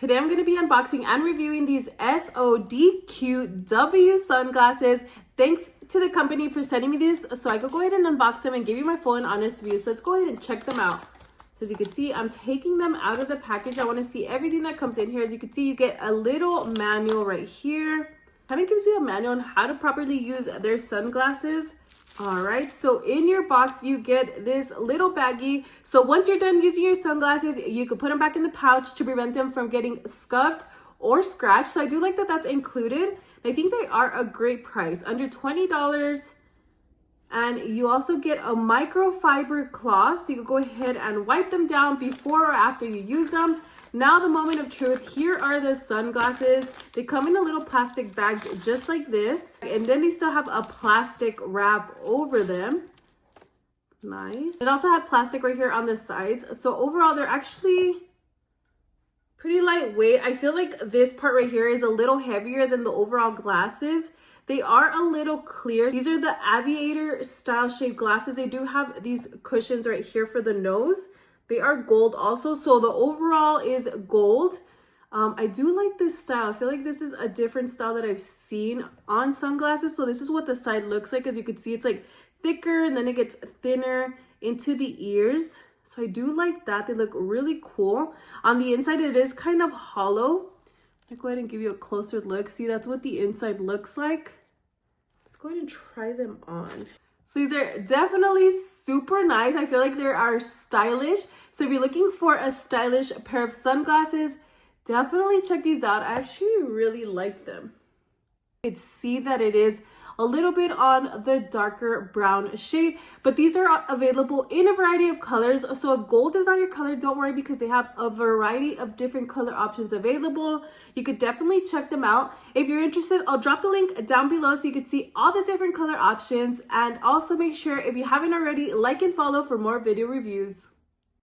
Today I'm going to be unboxing and reviewing these SODQW sunglasses. Thanks to the company for sending me these so I could go ahead and unbox them and give you my full and honest review. So let's go ahead and check them out. So as you can see, I'm taking them out of the package. I want to see everything that comes in here. As you can see, you get a little manual right here. Kind of gives you a manual on how to properly use their sunglasses. All right, so in your box, you get this little baggie. So once you're done using your sunglasses, you could put them back in the pouch to prevent them from getting scuffed or scratched. So I do like that that's included. I think they are a great price, under $20. And you also get a microfiber cloth, so you can go ahead and wipe them down before or after you use them. Now the moment of truth, here are the sunglasses. They come in a little plastic bag just like this. And then they still have a plastic wrap over them. Nice. It also had plastic right here on the sides. So overall, they're actually pretty lightweight. I feel like this part right here is a little heavier than the overall glasses. They are a little clear. These are the Aviator style shaped glasses. They do have these cushions right here for the nose. They are gold also, so the overall is gold. I do like this style. I feel like this is a different style that I've seen on sunglasses. So this is what the side looks like. As you can see, it's like thicker and then it gets thinner into the ears. So I do like that. They look really cool. On the inside, it is kind of hollow. I'll go ahead and give you a closer look. See, that's what the inside looks like. Let's go ahead and try them on. So these are definitely super nice. I feel like they are stylish. So if you're looking for a stylish pair of sunglasses, definitely check these out. I actually really like them. You can see that it is a little bit on the darker brown shade, but these are available in a variety of colors. So if gold is not your color, don't worry, because they have a variety of different color options available. You could definitely check them out. If you're interested, I'll drop the link down below so you can see all the different color options. And also make sure, if you haven't already, like and follow for more video reviews.